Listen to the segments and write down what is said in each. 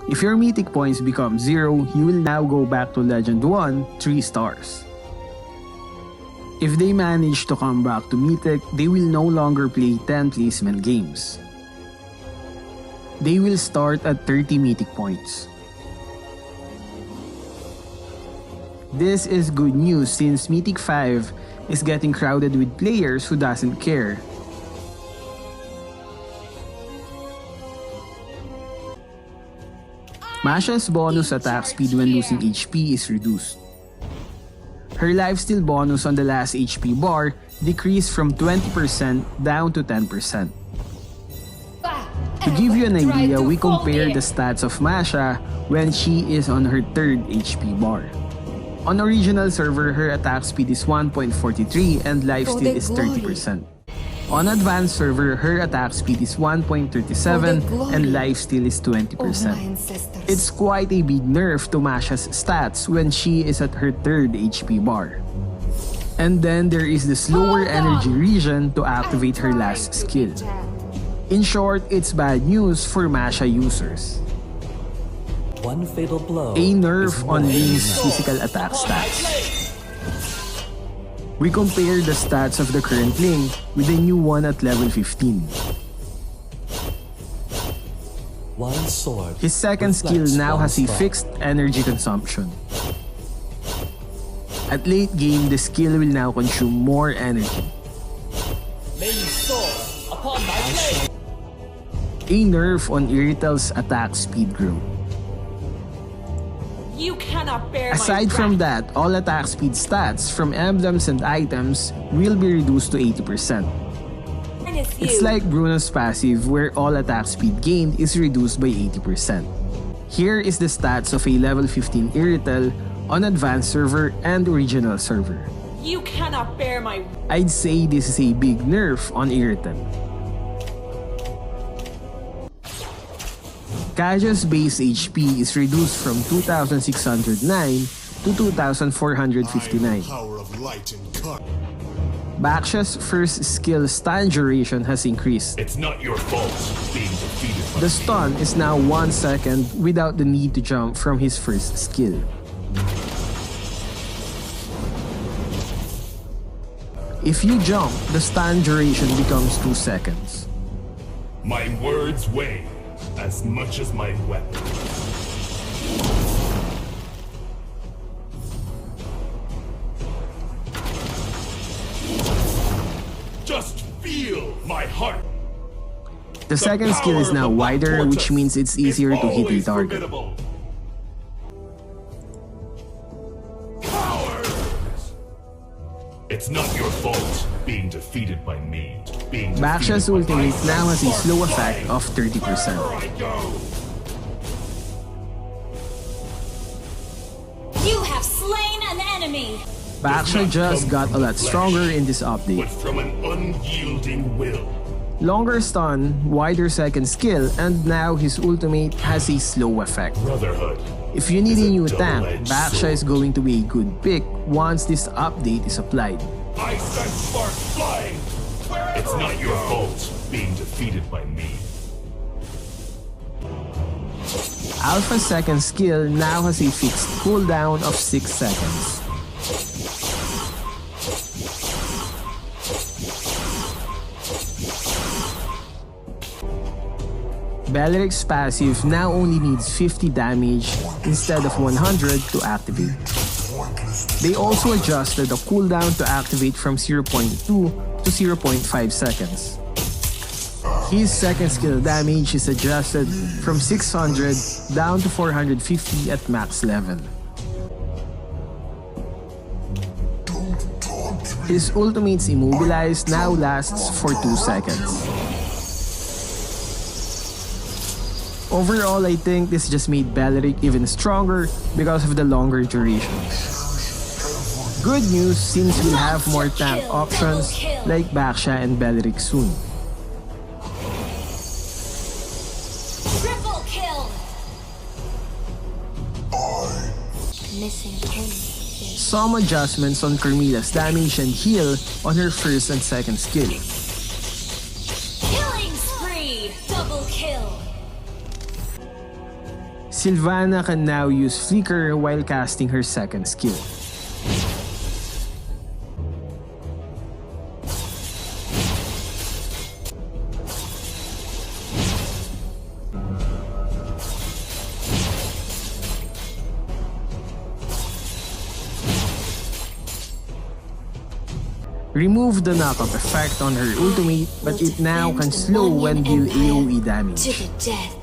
If your mythic points become 0, you will now go back to Legend 1, 3 stars. If they manage to come back to Mythic, they will no longer play 10 placement games. They will start at 30 Mythic points. This is good news since Mythic 5 is getting crowded with players who doesn't care. Masha's bonus attack speed when losing HP is reduced. Her lifesteal bonus on the last HP bar decreased from 20% down to 10%. To give you an idea, we compare the stats of Masha when she is on her 3rd HP bar. On original server, her attack speed is 1.43 and lifesteal is 30%. On advanced server, her attack speed is 1.37 and lifesteal is 20%. It's quite a big nerf to Masha's stats when she is at her 3rd HP bar. And then there is the slower energy region to activate her last skill. In short, it's bad news for Masha users. One fatal blow. A nerf on Ling's physical attack stats. We compare the stats of the current Ling with the new one at level 15. One sword. His second skill now has a fixed energy consumption. At late game, the skill will now consume more energy. A nerf on Iritel's attack speed growth. You cannot bear Aside from that, all attack speed stats from emblems and items will be reduced to 80%. It's like Bruno's passive where all attack speed gained is reduced by 80%. Here is the stats of a level 15 Iritel on advanced server and original server. You cannot bear my... I'd say this is a big nerf on Iritel. Kaja's base HP is reduced from 2,609 to 2,459. Baksha's first skill stun duration has increased. It's not your fault being defeated by The stun is now 1 second without the need to jump from his first skill. If you jump, the stun duration becomes 2 seconds. My words weigh as much as my weapon. Just feel my heart. The second skill is now wider, which means it's easier to hit a target. It's not your fault being defeated by me. Baksha's ultimate now has a slow effect of 30%. You have slain an enemy! Baksha just got a lot stronger in this update. But from an unyielding will. Longer stun, wider second skill, and now his ultimate has a slow effect. Brotherhood. If you need a new tank, Baksha is going to be a good pick once this update is applied. I sent sparks flying. It's not your fault being defeated by me. Alpha's second skill now has a fixed cooldown of 6 seconds. Beleric's passive now only needs 50 damage instead of 100 to activate. They also adjusted the cooldown to activate from 0.2 to 0.5 seconds. His second skill damage is adjusted from 600 down to 450 at max level. His ultimate's immobilized now lasts for 2 seconds. Overall, I think this just made Beleric even stronger because of the longer duration. Good news since we'll have more tank options like Baksha and Beleric soon. Triple kill! Missing Some adjustments on Carmilla's damage and heal on her first and second skill. Killing spree! Double kill! Sylvana can now use Flicker while casting her second skill. Remove the knockup effect on her ultimate, but it now can slow when deal AoE damage. To the death.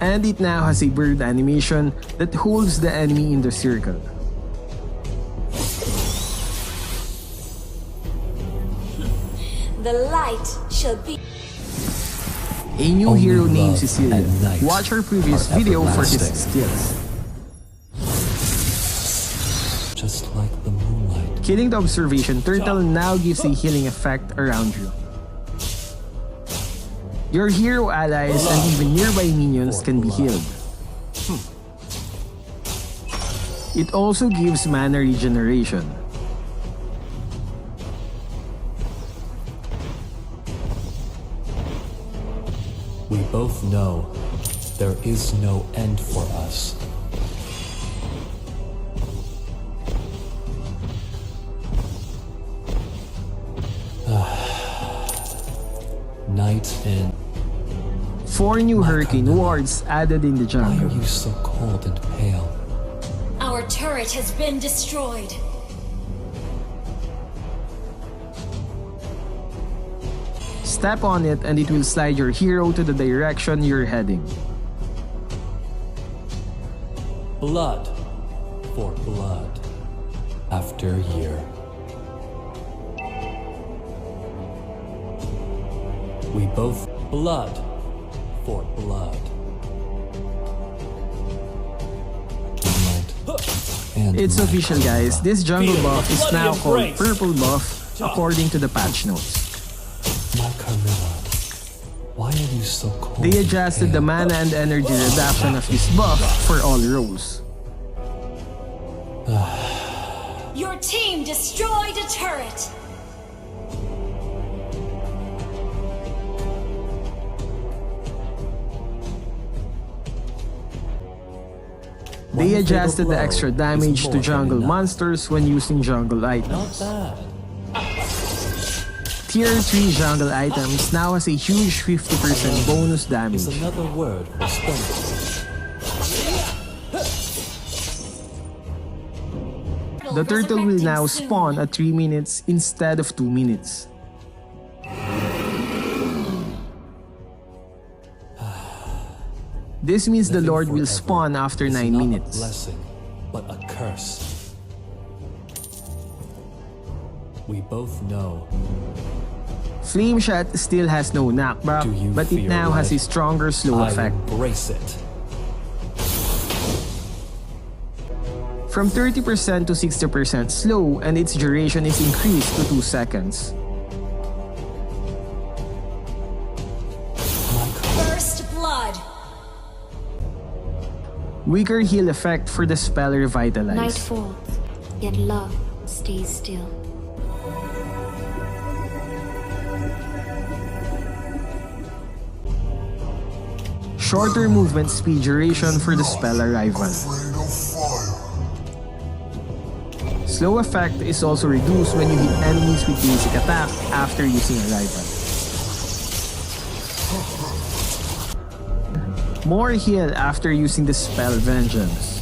And it now has a bird animation that holds the enemy in the circle. The light shall be. A new Only hero named love Cecilia. and night Watch her previous are video for his everlasting. skills. Just like the moonlight. Killing the observation turtle now gives a healing effect around you. Your hero allies and even nearby minions can be healed. It also gives mana regeneration. We both know there is no end for us. Night in. 4 new hurricane wards added in the Why are jungle. you so cold and pale? Our turret has been destroyed. Step on it and it will slide your hero to the direction you're heading. Blood for blood. After year. We both blood for blood. And It's night. official, guys. This jungle Feel buff the is bloody now called embrace. Purple Buff according to the patch notes. My Carmilla, why are you so cold? They and adjusted the pale? mana and energy reduction of this buff for all roles. Your team destroyed a turret. They One adjusted fatal the extra blow damage is to more jungle than enough. monsters when using jungle Not items. bad. Tier 3 jungle items now has a huge 50% bonus damage. Is another word for stomach. The turtle will now spawn at 3 minutes instead of 2 minutes. This means the Living Lord will forever spawn after is 9 not minutes. A blessing, but a curse. We both know. Flame Shot still has no knockback, Do you but it fear now has a life? stronger slow I effect. embrace it. From 30% to 60% slow, and its duration is increased to 2 seconds. My First blood. Weaker heal effect for the spell Night Revitalize. falls, yet love stays still. Shorter movement speed duration for the spell Arrival. Slow effect is also reduced when you hit enemies with basic attack after using Arrival. More heal after using the spell Vengeance.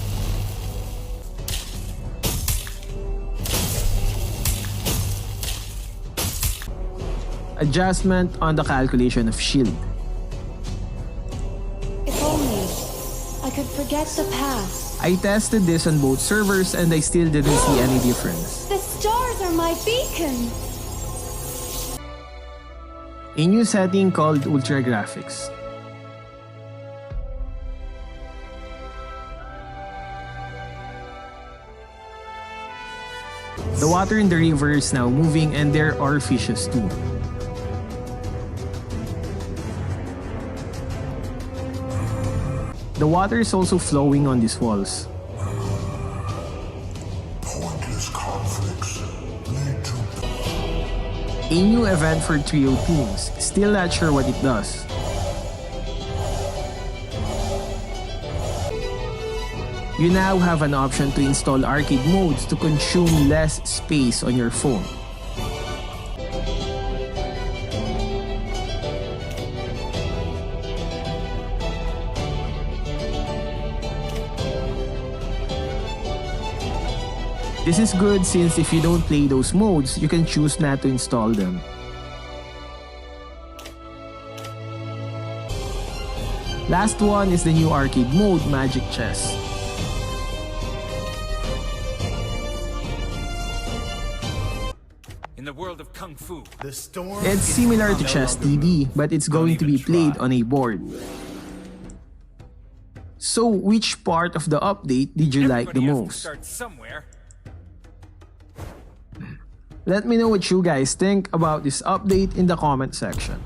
Adjustment on the calculation of shield. If only I could forget the past. I tested this on both servers and I still didn't see any difference. The stars are my beacon. A new setting called Ultra Graphics. The water in the river is now moving and there are fishes too. The water is also flowing on these walls. Pointless conflicts lead to A new event for trio teams, still not sure what it does. You now have an option to install arcade modes to consume less space on your phone. This is good since if you don't play those modes, you can choose not to install them. Last one is the new arcade mode, Magic Chess. In the world of Kung Fu, The storm It's is similar to no Chess longer TD, but it's going to be even played try. on a board. So, which part of the update did you like the everybody has to most? start somewhere. Let me know what you guys think about this update in the comment section.